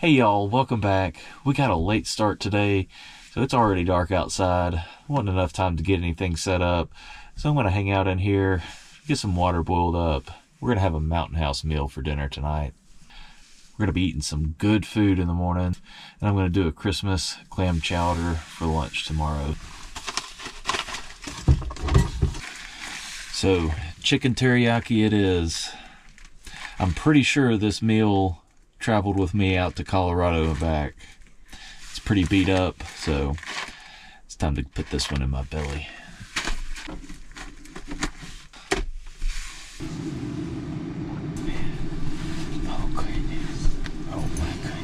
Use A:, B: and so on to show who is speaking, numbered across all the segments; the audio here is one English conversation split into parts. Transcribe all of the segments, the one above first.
A: Hey y'all, welcome back. We got a late start today, so it's already dark outside. Wasn't enough time to get anything set up, so I'm going to hang out in here, get some water boiled up. We're going to have a Mountain House meal for dinner tonight. We're going to be eating some good food in the morning, and I'm going to do a Christmas clam chowder for lunch tomorrow. So, chicken teriyaki it is. I'm pretty sure this meal traveled with me out to Colorado and back. It's pretty beat up, so it's time to put this one in my belly. Oh goodness. Oh my goodness.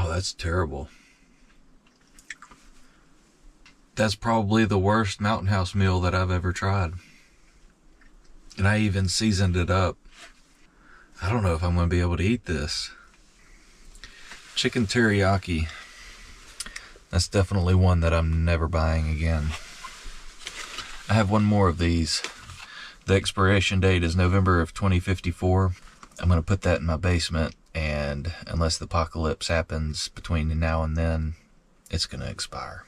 A: Oh, that's terrible. That's probably the worst Mountain House meal that I've ever tried. And I even seasoned it up. I don't know if I'm going to be able to eat this. Chicken teriyaki. That's definitely one that I'm never buying again. I have one more of these. The expiration date is November of 2054. I'm going to put that in my basement, and unless the apocalypse happens between now and then, it's going to expire.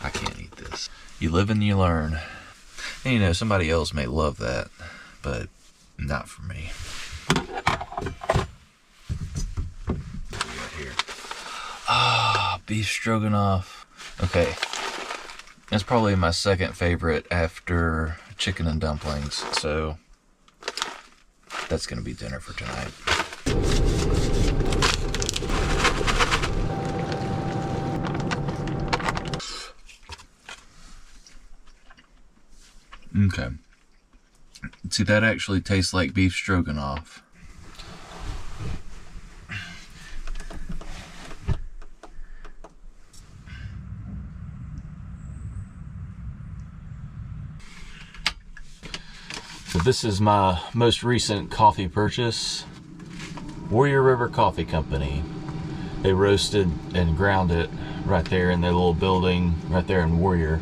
A: I can't eat this. You live and you learn. And you know, somebody else may love that, but not for me. Right here. Ah, beef stroganoff. Okay. That's probably my second favorite after chicken and dumplings, so that's going to be dinner for tonight. Okay. See, that actually tastes like beef stroganoff. So this is my most recent coffee purchase. Warrior River Coffee Company. They roasted and ground it right there in their little building right there in Warrior.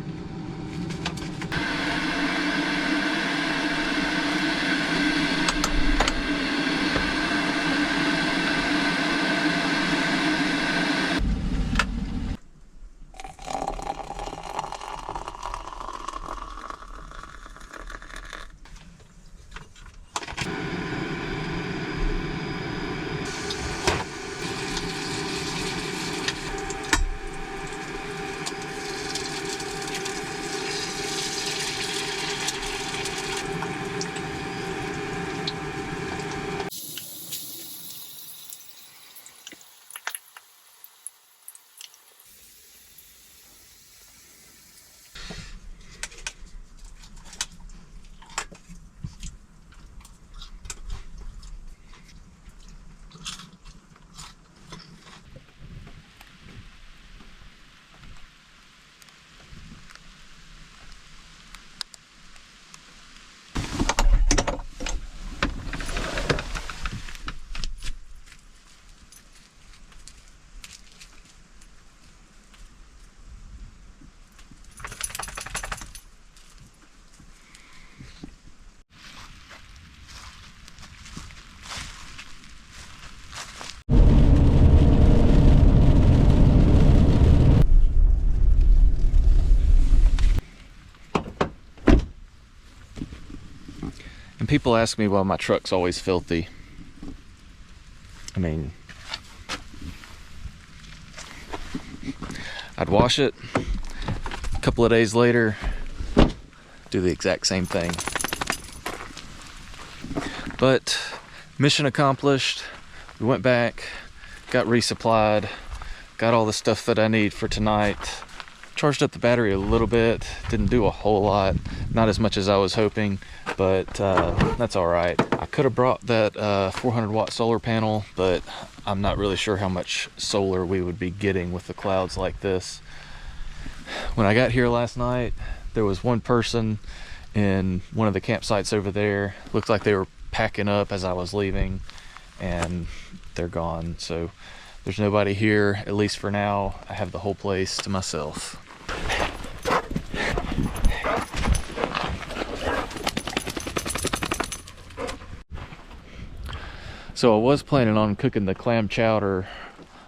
A: And people ask me why my truck's always filthy. I mean, I'd wash it, a couple of days later, do the exact same thing. But mission accomplished. We went back, got resupplied, got all the stuff that I need for tonight. Charged up the battery a little bit, didn't do a whole lot, not as much as I was hoping, but that's all right. I could have brought that 400 watt solar panel, but I'm not really sure how much solar we would be getting with the clouds like this. When I got here last night, there was one person in one of the campsites over there. Looked like they were
B: packing up as I was leaving, and they're gone. So there's nobody here, at least for now. I have the whole place to myself. So I was planning on cooking the clam chowder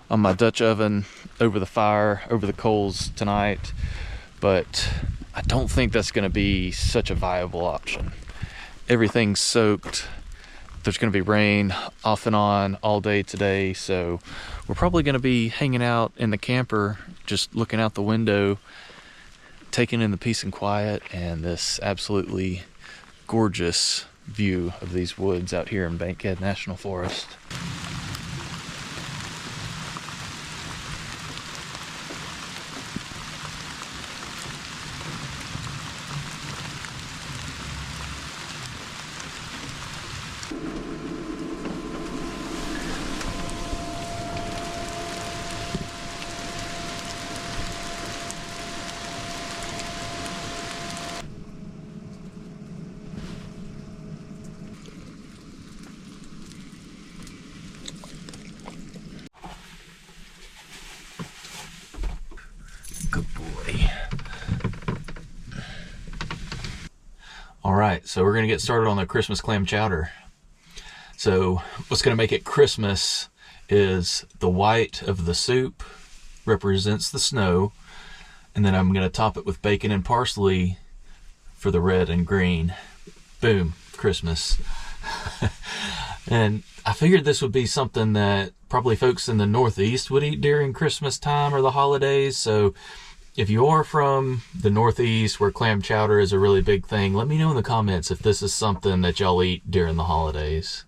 B: on my Dutch oven over the fire, over the coals tonight, but I don't think that's going to be such a viable option. Everything's soaked. There's going to be rain off and on all day today, so we're probably going to be hanging out in the camper, just looking out the window, taking in the peace and quiet and this absolutely gorgeous view of these woods out here in Bankhead National Forest. Good boy. All right, so we're gonna get started on the Christmas clam chowder. So what's gonna make it Christmas is the white of the soup represents the snow, and then I'm gonna top it with bacon and parsley for the red and green. Boom, Christmas. And I figured this would be something that probably folks in the Northeast would eat during Christmas time or the holidays. So if you are from the Northeast where clam chowder is a really big thing, let me know in the comments if this is something that y'all eat during the holidays.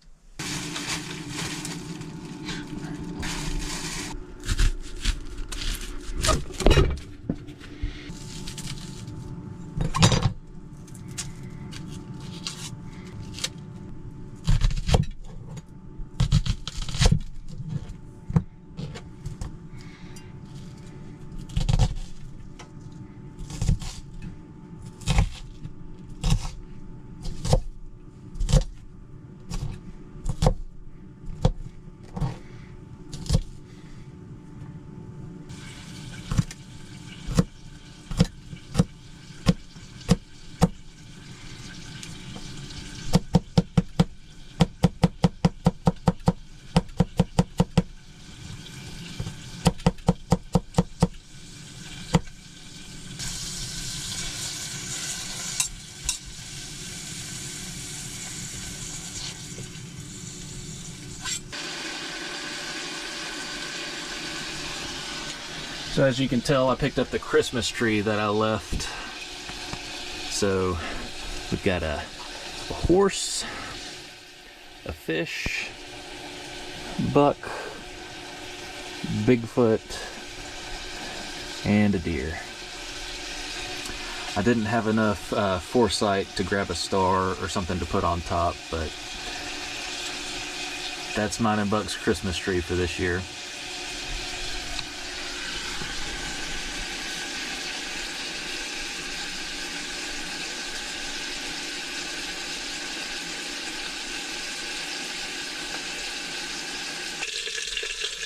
B: So as you can tell, I picked up the Christmas tree that I left. So we've got a horse, a fish, buck, Bigfoot, and a deer. I didn't have enough foresight to grab a star or something to put on top, but that's mine and Buck's Christmas tree for this year.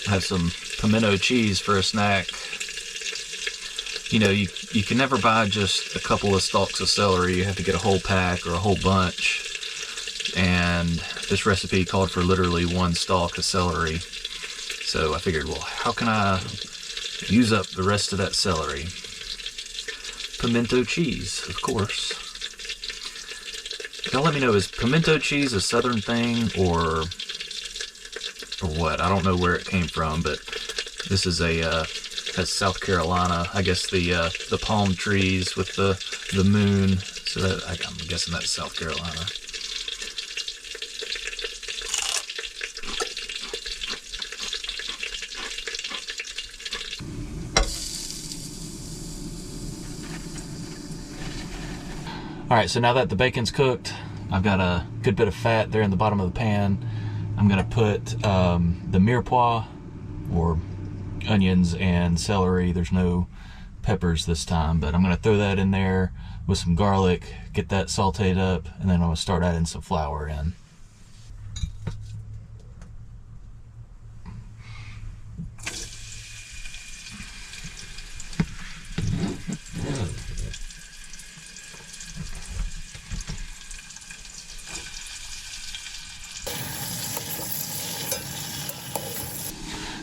B: I have some pimento cheese for a snack. You know, you can never buy just a couple of stalks of celery. You have to get a whole pack or a whole bunch. And this recipe called for literally one stalk of celery. So I figured, well, how can I use up the rest of that celery? Pimento cheese, of course. Y'all let me know, is pimento cheese a southern thing or what? I don't know where it came from, but this is that's South Carolina. I guess the palm trees with the moon. So that, I'm guessing that's South Carolina. All right, so now that the bacon's cooked, I've got a good bit of fat there in the bottom of the pan. I'm gonna put the mirepoix, or onions and celery. There's no peppers this time, but I'm gonna throw that in there with some garlic, get that sauteed up, and then I'm gonna start adding some flour in.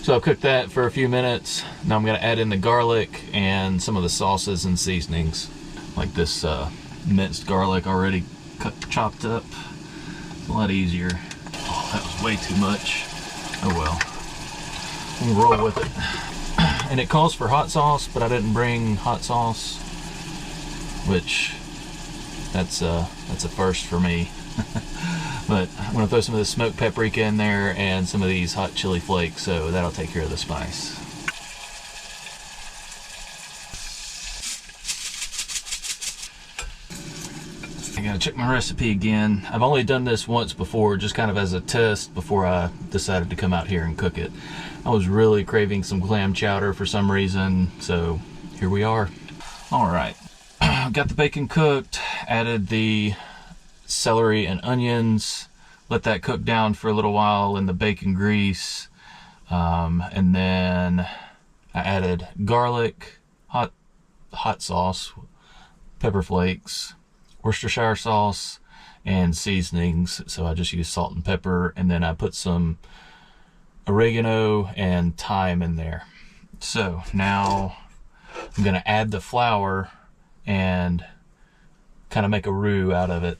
B: So I'll cook that for a few minutes. Now I'm gonna add in the garlic and some of the sauces and seasonings. Like this minced garlic already chopped up. It's a lot easier. Oh, that was way too much. Oh well. We'll roll with it. And it calls for hot sauce, but I didn't bring hot sauce, which that's a first for me. But I'm gonna throw some of the smoked paprika in there and some of these hot chili flakes, so that'll take care of the spice. I gotta check my recipe again. I've only done this once before, just kind of as a test before I decided to come out here and cook it. I was really craving some clam chowder for some reason, so here we are. All right, got the bacon cooked, added the celery and onions, let that cook down for a little while in the bacon grease, and then I added garlic, hot sauce, pepper flakes, Worcestershire sauce, and seasonings. So I just used salt and pepper, and then I put some oregano and thyme in there. So now I'm gonna add the flour and kind of make a roux out of it,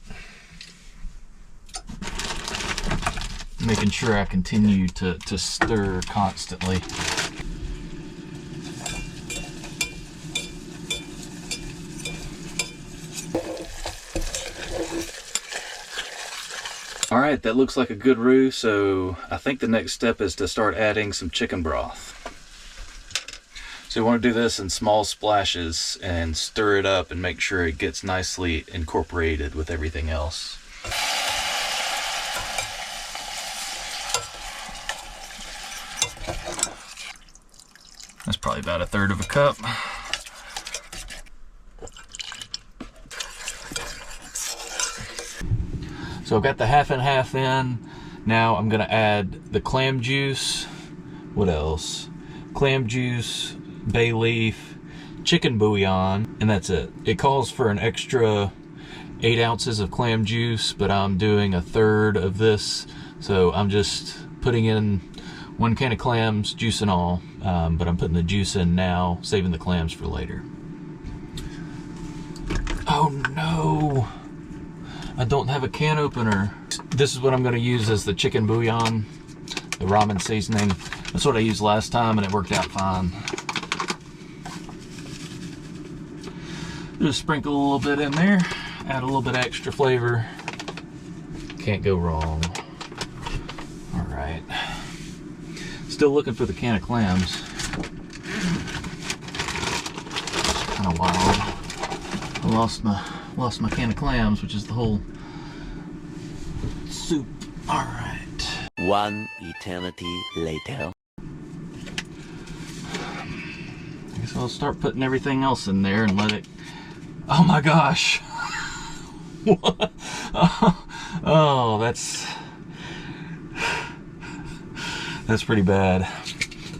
B: making sure I continue to stir constantly. All right, that looks like a good roux, so I think the next step is to start adding some chicken broth. So you want to do this in small splashes and stir it up and make sure it gets nicely incorporated with everything else. That's probably about 1/3 cup. So I've got the half and half in. Now I'm gonna add the clam juice. What else? Clam juice, bay leaf, chicken bouillon, and that's it. It calls for an extra 8 ounces of clam juice, but I'm doing 1/3 of this. So I'm just putting in 1 can of clams, juice and all, but I'm putting the juice in now, saving the clams for later. Oh no! I don't have a can opener. This is what I'm gonna use as the chicken bouillon, the ramen seasoning. That's what I used last time and it worked out fine. Just sprinkle a little bit in there, add a little bit extra flavor. Can't go wrong. All right. Still looking for the can of clams. Kind of wild. I lost my can of clams, which is the whole soup. All right.
C: One eternity later.
B: I guess I'll start putting everything else in there and let it. Oh my gosh. What? Oh, that's pretty bad.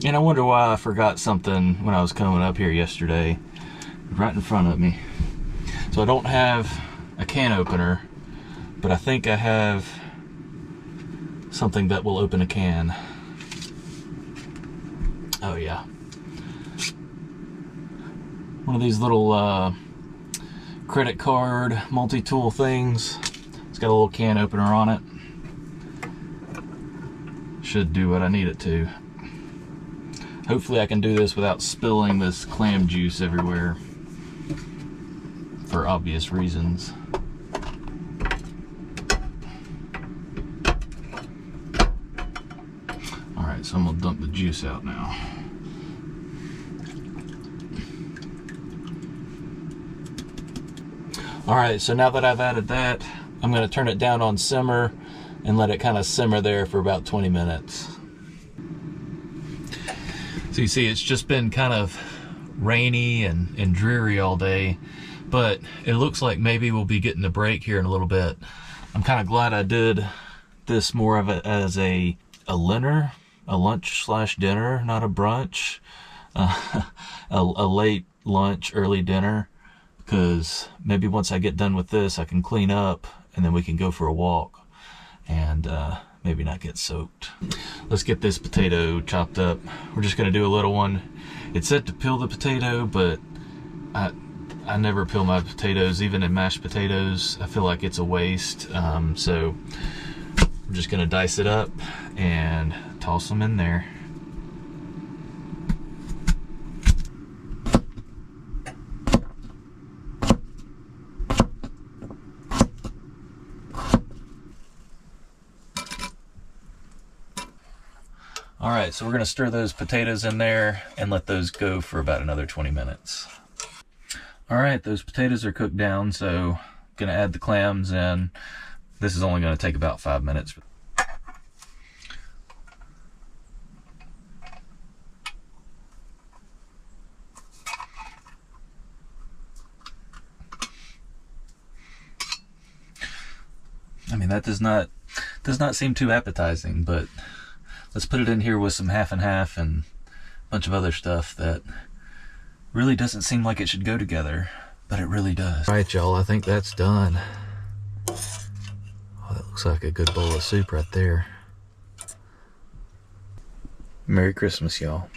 B: And I wonder why I forgot something when I was coming up here yesterday, right in front of me. So I don't have a can opener, but I think I have something that will open a can. Oh yeah. One of these little credit card multi-tool things. It's got a little can opener on it. Should do what I need it to. Hopefully I can do this without spilling this clam juice everywhere, for obvious reasons. Alright, so I'm gonna dump the juice out now. Alright, so now that I've added that, I'm gonna turn it down on simmer and let it kind of simmer there for about 20 minutes. So you see, it's just been kind of rainy and dreary all day, but it looks like maybe we'll be getting a break here in a little bit. I'm kind of glad I did this more of it as a dinner, a lunch/dinner, not a brunch, a late lunch, early dinner, because maybe once I get done with this, I can clean up and then we can go for a walk and maybe not get soaked. Let's get this potato chopped up. We're just gonna do a little one. It said to peel the potato, but I never peel my potatoes, even in mashed potatoes. I feel like it's a waste. So I'm just gonna dice it up and toss them in there. All right, so we're gonna stir those potatoes in there and let those go for about another 20 minutes. All right, those potatoes are cooked down, so I'm gonna add the clams in. This is only gonna take about 5 minutes. I mean, that does not seem too appetizing, but let's put it in here with some half and half and a bunch of other stuff that really doesn't seem like it should go together, but it really does. All right, y'all, I think that's done. Oh, that looks like a good bowl of soup right there. Merry Christmas, y'all.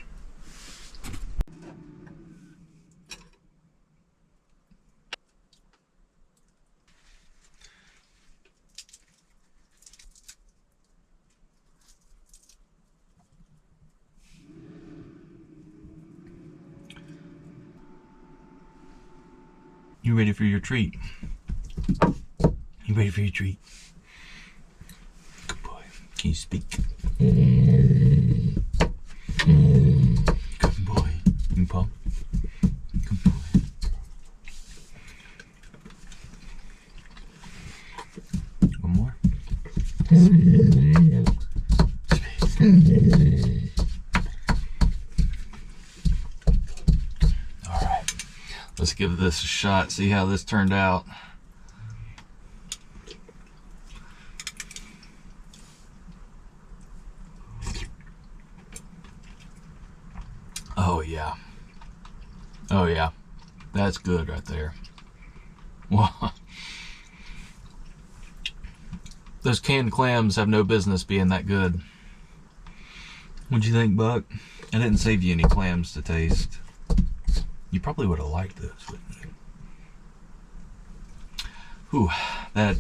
B: You ready for your treat? You ready for your treat? Good boy. Can you speak? Good boy. You paw? Good boy. One more. Let's give this a shot, see how this turned out. Oh yeah. Oh yeah. That's good right there. Wow. Those canned clams have no business being that good. What'd you think, Buck? I didn't save you any clams to taste. You probably would have liked those, wouldn't you? Ooh, that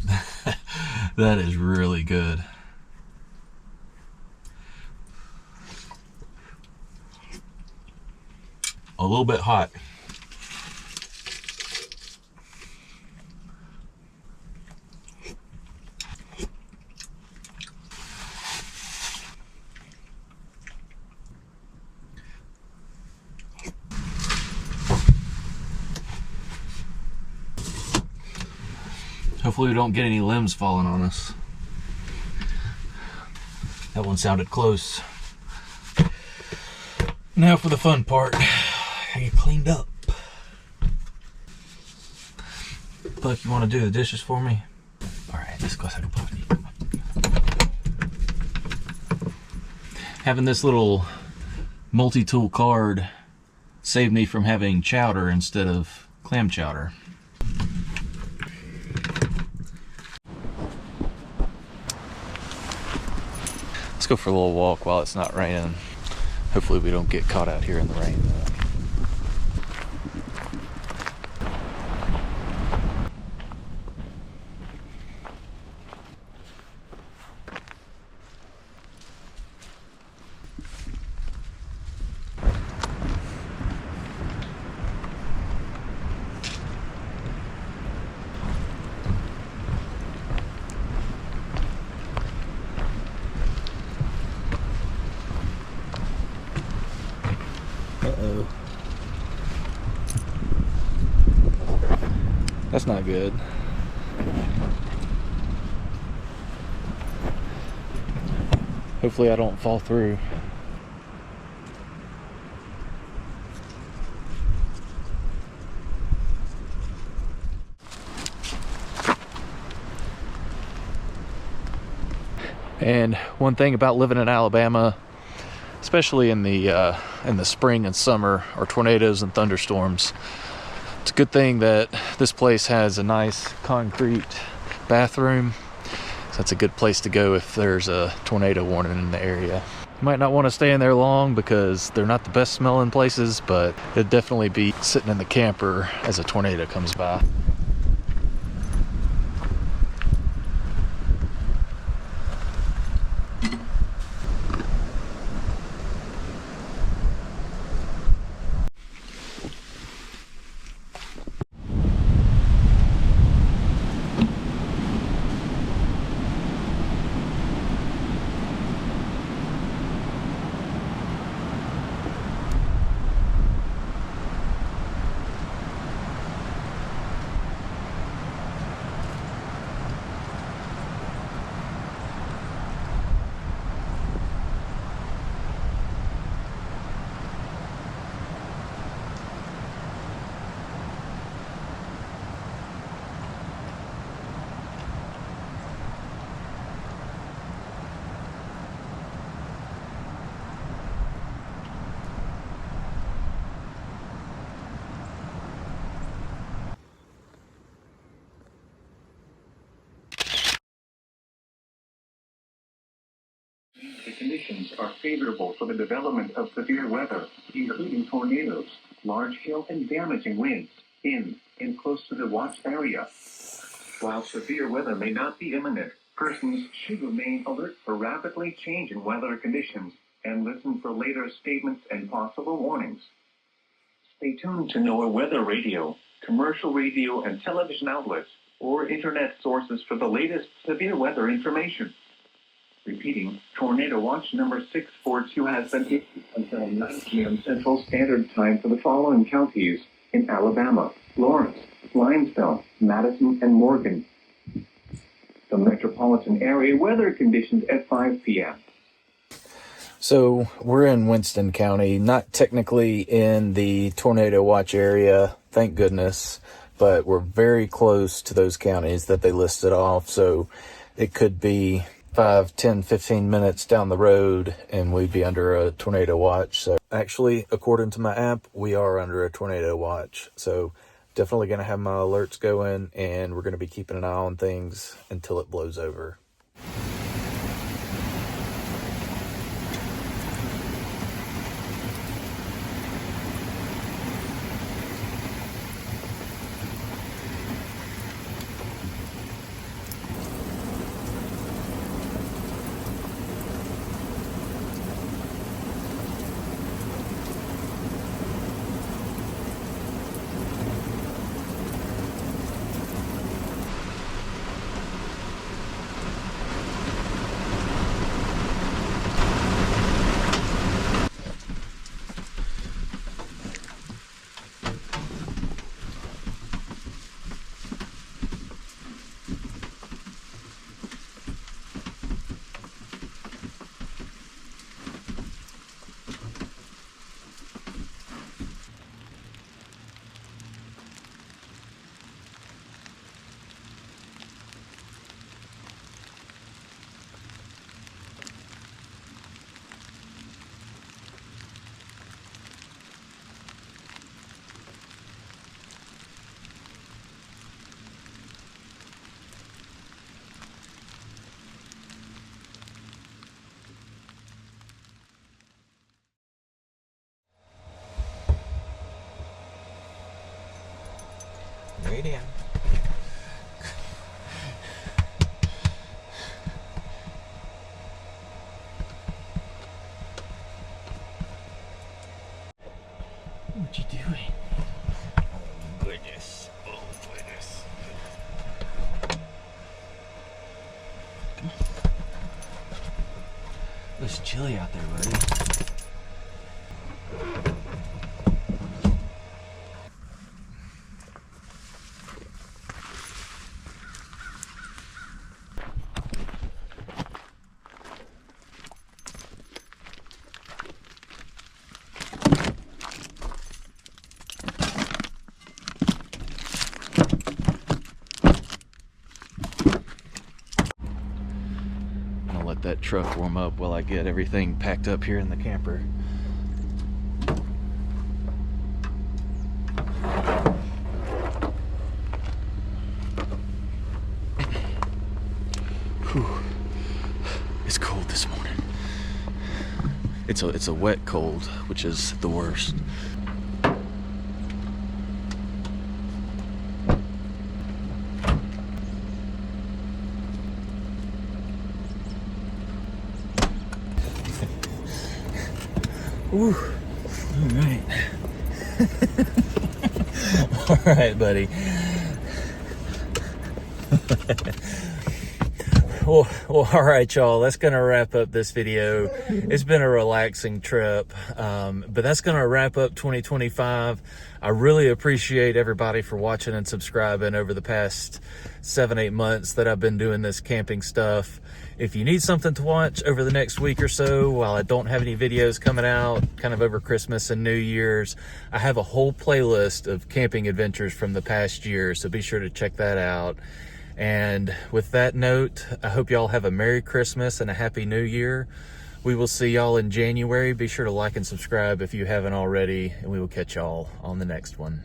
B: is really good. A little bit hot. Hopefully we don't get any limbs falling on us. That one sounded close. Now for the fun part. How you cleaned up. Buck, you want to do the dishes for me? Alright, let's go have a party. Having this little multi-tool card saved me from having chowder instead of clam chowder. Let's go for a little walk while it's not raining. Hopefully we don't get caught out here in the rain though. Uh-oh. That's not good. Hopefully I don't fall through. And one thing about living in Alabama, especially in the spring and summer, are tornadoes and thunderstorms. It's a good thing that this place has a nice concrete bathroom,
A: So that's a good place to go if there's a tornado warning in the area. You might not want to stay in there long because they're not the best smelling places, but it'd definitely be sitting in the camper as a tornado comes by.
D: The conditions are favorable for the development of severe weather, including tornadoes, large hail, and damaging winds in and close to the watch area. While severe weather may not be imminent, persons should remain alert for rapidly changing weather conditions and listen for later statements and possible warnings. Stay tuned to NOAA Weather Radio, commercial radio and television outlets, or internet sources for the latest severe weather information. Repeating, Tornado Watch number 642 has been issued until 9 p.m. Central Standard Time for the following counties in Alabama: Lawrence, Limestone, Madison, and Morgan. The metropolitan area weather conditions at 5 p.m.
A: So we're in Winston County, not technically in the tornado watch area, thank goodness, but we're very close to those counties that they listed off. So it could be 5, 10, 15 minutes down the road and we'd be under a tornado watch. So actually, according to my app, we are under a tornado watch. So definitely going to have my alerts going, and we're going to be keeping an eye on things until it blows over.
B: Right in. What you doing? Oh goodness. Oh goodness. Come on. It's chilly out there, buddy.
A: That truck warm up while I get everything packed up here in the camper. Whew.
B: It's cold this morning. It's a wet cold, which is the worst. Ooh. All right. All right, buddy. Well, all right, y'all. That's going to wrap up this video. It's been a relaxing trip, but that's going to wrap up 2025. I really appreciate everybody for watching and subscribing over the past 7-8 months that I've been doing this camping stuff. If you need something to watch over the next week or so, while I don't have any videos coming out kind of over Christmas and New Year's, I have a whole playlist of camping adventures from the past year, so be sure to check that out. And with that note, I hope y'all have a Merry Christmas and a Happy New Year. We will see y'all in January. Be sure to like and subscribe if you haven't already, and we will catch y'all on the next one.